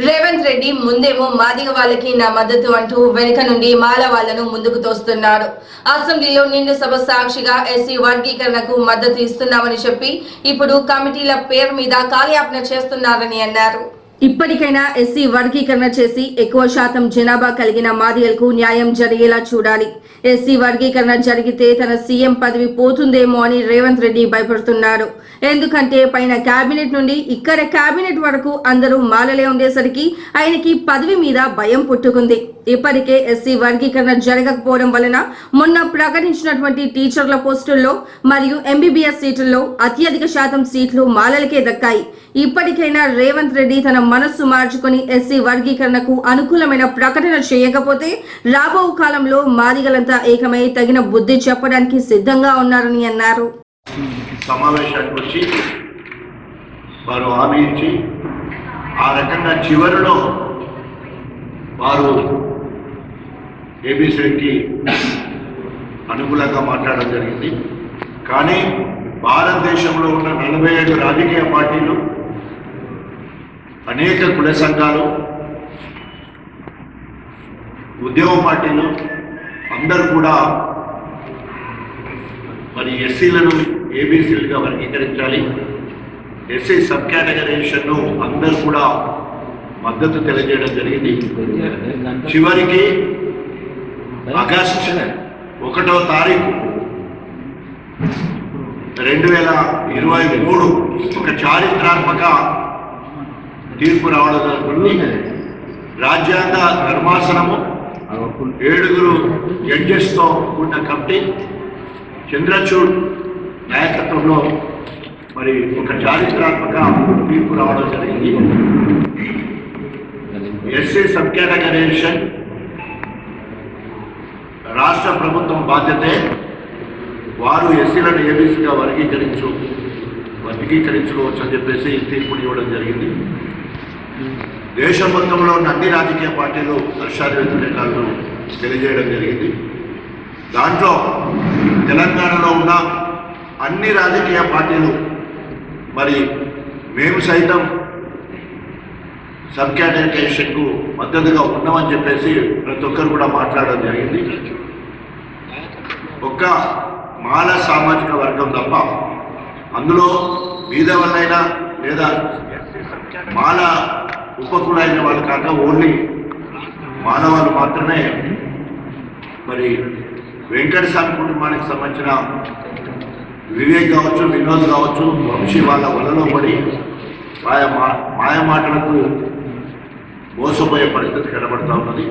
రేవంత్ రెడ్డి ముందేమో మాదిగ వాళ్ళకి నా మద్దతు అంటూ వెనుక నుండి మాల వాళ్లను ముందుకు తోస్తున్నాడు. అసెంబ్లీలో నిండు సభ సాక్షిగా ఎస్సీ వర్గీకరణకు మద్దతు ఇస్తున్నామని చెప్పి ఇప్పుడు కమిటీల పేరు మీద కాలయాపన చేస్తున్నారని అన్నారు. ఇప్పటికైనా ఎస్సీ వర్గీకరణ చేసి ఎక్కువ శాతం జనాభా కలిగిన మాదిగలకు న్యాయం జరిగేలా చూడాలి. ఎస్సీ వర్గీకరణ జరిగితే తన సీఎం పదవి పోతుందేమో అని రేవంత్ రెడ్డి భయపడుతున్నారు. ఎందుకంటే పైన కేబినెట్ నుండి ఇక్కడ కేబినెట్ వరకు అందరూ మాలలే ఉండేసరికి ఆయనకి పదవి మీద భయం పుట్టుకుంది. ఇప్పటికే ఎస్సీ వర్గీకరణ జరగకపోవడం వలన మొన్న ప్రకటించినటువంటి టీచర్ల పోస్టుల్లో మరియు ఎంబీబీఎస్ సీట్లలో అత్యధిక శాతం సీట్లు మాలలకే దక్కాయి. ఇప్పటికైనా రేవంత్ రెడ్డి తన మనస్సు మార్చుకొని ఎస్సీ వర్గీకరణకు అనుకూలమైన ప్రకటన చేయకపోతే రాబో కాలంలో మాదిగలంతా ఏకమై తగిన బుద్ధి చెప్పడానికి సిద్ధంగా ఉన్నారని అన్నారు. సమావేశానికి వచ్చి వారు హామీ ఇచ్చి ఆ రకంగా చివరిలో వారు ఏబీసీకి అనుకూలంగా మాట్లాడడం జరిగింది. కానీ భారతదేశంలో ఉన్న 47 రాజకీయ పార్టీలు, అనేక కుల సంఘాలు, ఉద్యమ పార్టీలు అందరూ కూడా మరి ఎస్సీలను ఏబీసీలుగా వర్గీకరించాలి, ఎస్సీ సబ్ కేటగరైజేషన్ను అందరూ కూడా మద్దతు తెలియజేయడం జరిగింది. చివరికి ఆగస్టు 1వ తారీఖు 2023 ఒక చారిత్రాత్మక తీర్పు రావడం జరుగుతుంది. రాజ్యాంగ ధర్మాసనము 7 జడ్జెస్తో కూడిన కమిటీ చంద్రచూడ్ నాయకత్వంలో మరి ఒక చారిత్రాత్మక తీర్పు రావడం జరిగింది. ఎస్సీ సబ్ కేటగరైజేషన్ రాష్ట్ర ప్రభుత్వం బాధ్యతే, వారు ఎస్సీలను ఏబీసీగా వర్గీకరించుకోవచ్చు అని చెప్పేసి తీర్పుని ఇవ్వడం జరిగింది. దేశం మొత్తంలో ఉన్న అన్ని రాజకీయ పార్టీలు హర్షాది వ్యతిరేకాలను తెలియజేయడం జరిగింది. దాంట్లో తెలంగాణలో ఉన్న అన్ని రాజకీయ పార్టీలు మరి మేము సైతం సబ్ కేటగరైజేషన్కు మద్దతుగా ఉన్నామని చెప్పేసి ప్రతి ఒక్కరు కూడా మాట్లాడడం జరిగింది. ఒక్క మాల సామాజిక వర్గం తప్ప, అందులో బీద వాళ్ళైనా లేదా మాల ఉపకులైన వాళ్ళు కాక ఓన్లీ మానవాళ్ళు మాత్రమే మరి వెంకటస్వామి కుటుంబానికి సంబంధించిన వివేక్ కావచ్చు, వినోద్ కావచ్చు, వంశీ వాళ్ళ వలలో పడి మాయ మాటలకు మోసపోయే పరిస్థితి కనబడుతూ ఉన్నది.